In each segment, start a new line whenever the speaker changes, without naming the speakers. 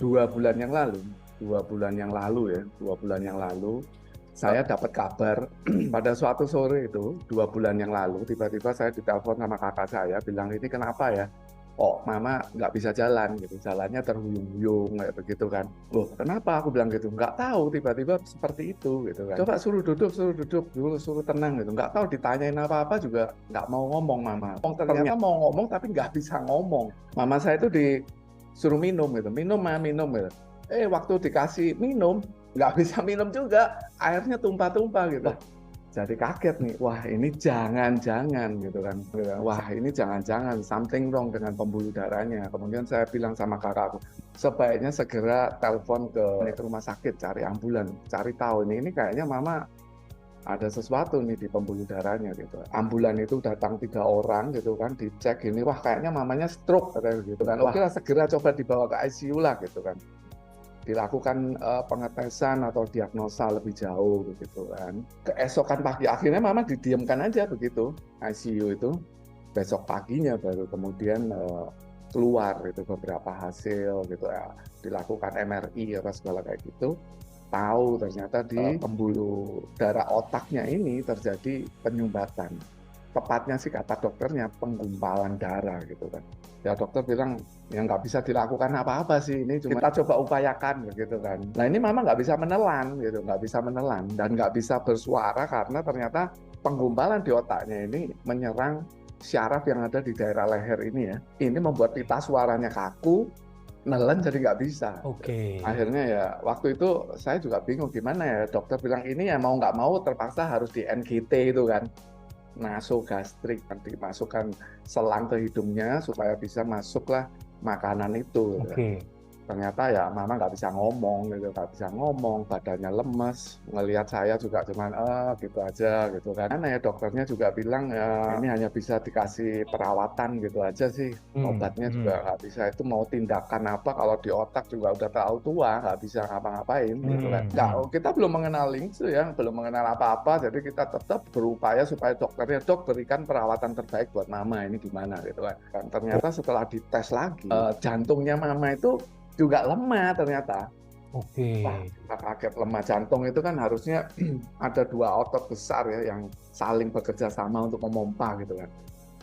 2 bulan yang lalu, 2 bulan yang lalu ya, 2 bulan yang lalu, saya dapat kabar pada suatu sore itu, 2 bulan yang lalu, tiba-tiba saya ditelepon sama kakak saya, bilang ini kenapa ya? Oh, mama nggak bisa jalan gitu, jalannya terhuyung-huyung kayak begitu kan. Loh, kenapa? Aku bilang gitu, nggak tahu, tiba-tiba seperti itu gitu kan. Coba suruh duduk dulu, suruh tenang gitu. Nggak tahu ditanyain apa-apa juga nggak mau ngomong mama. Ternyata mau ngomong tapi nggak bisa ngomong. Mama saya itu disuruh minum gitu, minum mah minum gitu. Waktu dikasih minum nggak bisa minum juga, airnya tumpah-tumpah gitu. Jadi kaget nih, wah ini jangan-jangan gitu kan. Wah ini jangan-jangan something wrong dengan pembuluh darahnya. Kemudian saya bilang sama kakakku, sebaiknya segera telepon ke rumah sakit, cari ambulan, cari tahu ini kayaknya mama ada sesuatu nih di pembuluh darahnya gitu. Ambulan itu datang 3 orang gitu kan, dicek ini, wah kayaknya mamanya stroke katanya gitu kan. Oke lah segera coba dibawa ke ICU lah gitu kan, dilakukan pengetesan atau diagnosa lebih jauh begitu kan. Keesokan pagi akhirnya mama didiamkan aja begitu ICU itu. Besok paginya baru kemudian keluar itu beberapa hasil gitu ya. Dilakukan MRI apa segala kayak gitu. Tahu ternyata di pembuluh darah otaknya ini terjadi penyumbatan. Tepatnya sih kata dokternya penggumpalan darah gitu kan. Ya dokter bilang ya nggak bisa dilakukan apa-apa sih, ini cuma kita coba upayakan begitu kan. Nah ini mama nggak bisa menelan gitu, nggak bisa menelan dan nggak bisa bersuara karena ternyata penggumpalan di otaknya ini menyerang syaraf yang ada di daerah leher ini ya. Ini membuat pita suaranya kaku, nelen jadi nggak bisa. Akhirnya ya waktu itu saya juga bingung gimana ya, dokter bilang ini ya mau nggak mau terpaksa harus di NGT itu kan, nasogastrik, nanti masukkan selang ke hidungnya supaya bisa masuklah makanan itu. Ternyata ya mama nggak bisa ngomong gitu, nggak bisa ngomong, badannya lemes, ngelihat saya juga cuman gitu aja gitu kan. Karena ya dokternya juga bilang ya ini hanya bisa dikasih perawatan gitu aja sih, obatnya juga nggak bisa, itu mau tindakan apa kalau di otak juga udah terlalu tua, nggak bisa ngapa-ngapain gitu kan. Nggak, kita belum mengenal lingsu ya, belum mengenal apa-apa, jadi kita tetap berupaya supaya dokternya, dok berikan perawatan terbaik buat mama ini gimana gitu kan. Dan ternyata setelah dites lagi, jantungnya mama itu juga lemah ternyata. Wah, kita kaget. Lemah jantung itu kan harusnya ada 2 otot besar ya yang saling bekerja sama untuk memompa gitu kan.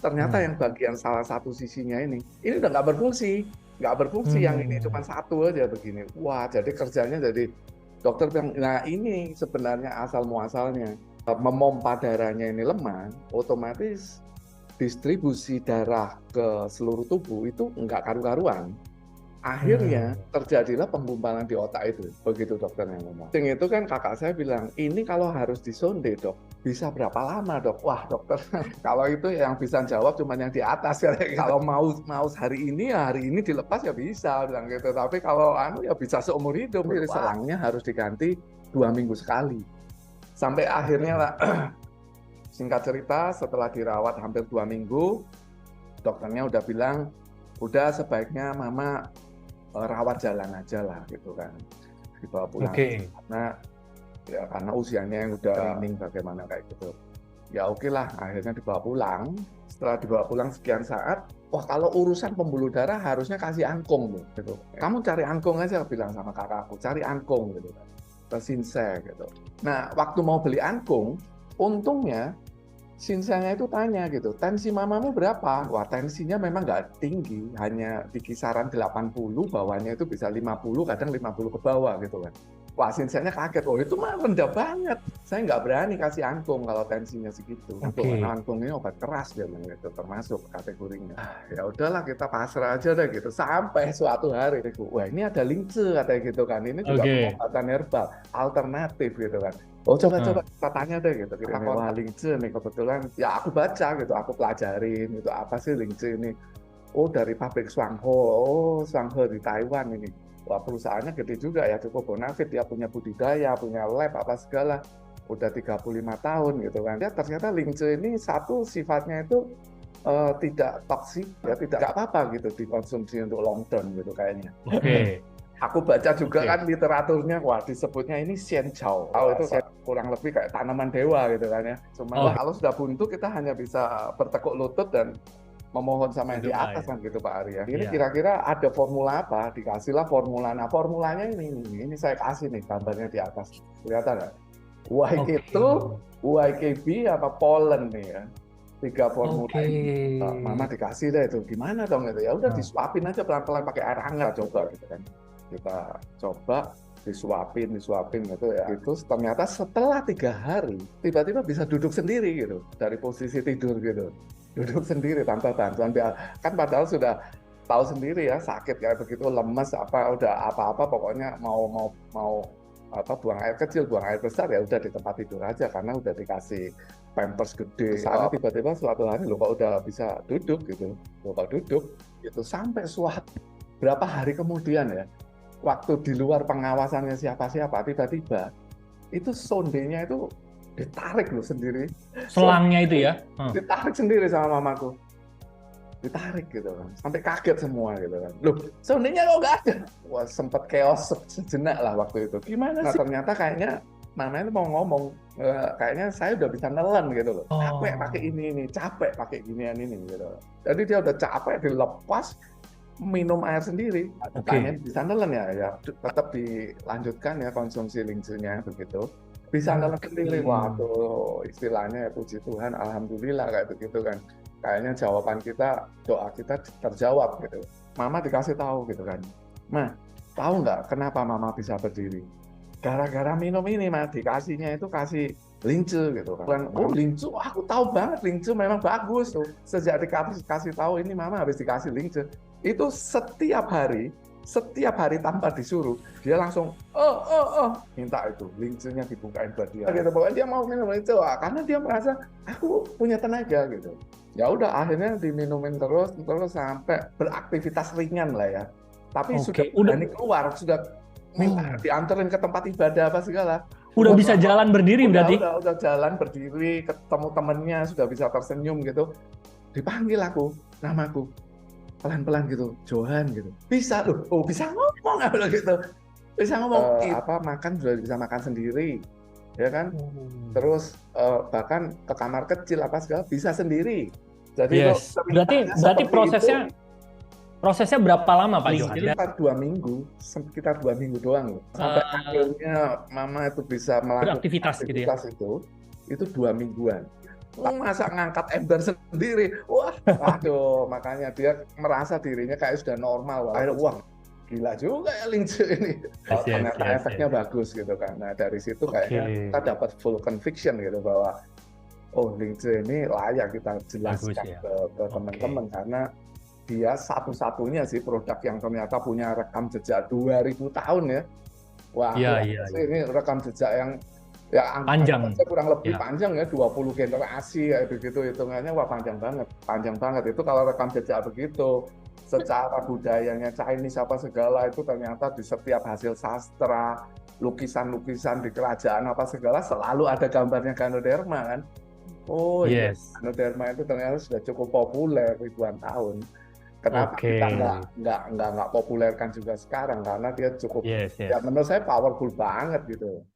Ternyata yang bagian salah satu sisinya ini udah nggak berfungsi yang ini cuma satu aja begini. Wah, jadi kerjanya jadi dokter bilang, nah ini sebenarnya asal muasalnya. Memompa darahnya ini lemah, otomatis distribusi darah ke seluruh tubuh itu nggak karu-karuan. Akhirnya terjadilah penggumpalan di otak itu, begitu dokternya ngomong. Yang itu kan kakak saya bilang, ini kalau harus disonde dok, bisa berapa lama dok? Wah dokter, kalau itu yang bisa jawab cuma yang di atas. Kalau mau hari ini ya hari ini dilepas ya bisa, bilang gitu. Tapi kalau ya bisa seumur hidup. Jadi selangnya harus diganti 2 minggu sekali. Sampai akhirnya lah, singkat cerita setelah dirawat hampir 2 minggu, dokternya udah bilang, udah sebaiknya mama rawat jalan aja lah gitu kan, dibawa pulang karena usianya yang udah training bagaimana kayak gitu. Ya oke lah, akhirnya dibawa pulang. Setelah dibawa pulang sekian saat, wah kalau urusan pembuluh darah harusnya kasih angkung tuh gitu. Kamu cari angkung aja, bilang sama kakakku, cari angkung gitu kan, ke Sinsay gitu. Nah waktu mau beli angkung, untungnya Sinsanya itu tanya gitu, tensi mamamu berapa? Wah tensinya memang nggak tinggi, hanya di kisaran 80, bawahnya itu bisa 50, kadang 50 ke bawah gitu kan. Wah Sinsanya kaget, oh itu mah rendah banget, saya nggak berani kasih angkung kalau tensinya segitu. Karena angkung ini obat keras dia bilang gitu, termasuk kategorinya. Ya udahlah kita pasrah aja deh gitu, sampai suatu hari, wah ini ada lingce katanya gitu kan, ini juga pengobatan herbal, alternatif gitu kan. Oh coba kita tanya deh gitu, kita wah lingce nih kebetulan, ya aku baca gitu, aku pelajarin gitu, apa sih lingce ini? Oh dari pabrik Shuanghe, oh Shuanghe di Taiwan ini. Wah perusahaannya gede juga ya, cukup bonafit, dia punya budidaya, punya lab apa segala, udah 35 tahun gitu kan. Ya ternyata lingce ini satu sifatnya itu tidak toksik, ya tidak apa-apa gitu dikonsumsi untuk long term gitu kayaknya. Aku baca juga kan literaturnya, wah disebutnya ini xianqiao. Itu kurang lebih kayak tanaman dewa gitu kan ya. Cuma kalau sudah buntu kita hanya bisa bertekuk lutut dan memohon sama yang di
berdoa
atas
ya.
kan gitu Pak Arya. Ini
Iya.
kira-kira ada formula apa? Dikasihlah formula. Nah formulanya ini saya kasih nih gambarnya di atas. Kelihatan nggak? White
Oke.
itu YKB apa pollen nih ya. Tiga formula
Oke.
ini. Mama dikasih deh itu. Gimana dong itu? Ya udah
Nah,
disuapin aja pelan-pelan pakai air hangat coba gitu kan. Kita coba disuapin gitu ya. Itu ternyata setelah 3 hari tiba-tiba bisa duduk sendiri gitu dari posisi tidur gitu. Duduk sendiri tanpa bantuan kan padahal sudah tahu sendiri ya sakit kayak begitu lemes apa udah apa-apa pokoknya mau apa buang air kecil buang air besar ya udah di tempat tidur aja karena udah dikasih pampers gede sana tiba-tiba suatu hari lo kok udah bisa duduk gitu lo kok duduk itu sampai suatu berapa hari kemudian ya waktu di luar pengawasannya siapa-siapa tiba-tiba itu sondenya itu ditarik loh sendiri
selangnya itu ya.
ditarik sendiri sama mamaku ditarik gitu kan sampai kaget semua gitu kan loh sondenya kok nggak ada wah sempet chaos sejenak lah waktu itu gimana sih ternyata kayaknya mama itu mau ngomong kayaknya saya udah bisa nelen gitu loh capek pakai
Oh,
ini capek pakai ginian ini gitu jadi dia udah capek dilepas minum air sendiri
oke.
tanya bisa nelen ya tetap dilanjutkan ya konsumsi lingsunya begitu bisa nelen
Oke.
sendiri waduh istilahnya ya puji Tuhan alhamdulillah kayak begitu kan kayaknya jawaban kita doa kita terjawab gitu mama dikasih tahu gitu kan mah tahu nggak kenapa mama bisa berdiri gara-gara minum ini mah dikasihnya itu kasih lincu gitu kan oh lincu aku tahu banget lincu memang bagus tuh sejak dikasih tahu ini mama habis dikasih lincu itu setiap hari tanpa disuruh dia langsung minta itu lincunya dibukain buat dia gitu pokoknya dia mau minum itu karena dia merasa aku punya tenaga gitu ya udah akhirnya diminumin terus sampai beraktivitas ringan lah ya tapi sudah
Oke. Udah
berani keluar sudah minta dianterin ke tempat ibadah apa segala
udah
udah
bisa jalan berdiri
udah
berarti.
udah udah jalan berdiri ketemu temennya sudah bisa tersenyum gitu dipanggil aku namaku pelan-pelan gitu Johan gitu bisa loh oh bisa ngomong gitu bisa ngomong apa makan sudah bisa makan sendiri ya kan terus bahkan ke kamar kecil apa segala bisa sendiri jadi itu
Yes. Berarti
seperti itu
prosesnya berapa lama Pak Johan?
sekitar 2 minggu doang loh. Sampai akhirnya mama itu bisa melakukan
Beraktivitas gitu ya.
aktivitas itu 2 mingguan. Masa ngangkat ember sendiri, wah, aduh, makanya dia merasa dirinya kayak sudah normal. Wah, gila juga ya Lingze ini. Ternyata efeknya bagus gitu kan. Nah dari situ kayaknya kita dapat full conviction gitu bahwa oh Lingze ini layak kita jelaskan ke teman-teman karena dia satu-satunya sih produk yang ternyata punya rekam jejak 2000 tahun ya. Wah, ini rekam jejak yang ya
panjang.
Kurang lebih panjang ya 20 generasi ya begitu hitungannya wah panjang banget itu kalau rekam jejak begitu secara budayanya Chinese apa segala itu ternyata di setiap hasil sastra lukisan-lukisan di kerajaan apa segala selalu ada gambarnya Ganoderma kan oh iya Ganoderma itu ternyata sudah cukup populer ribuan tahun. Kenapa kita nggak populerkan juga sekarang karena dia cukup ya menurut saya powerful banget gitu.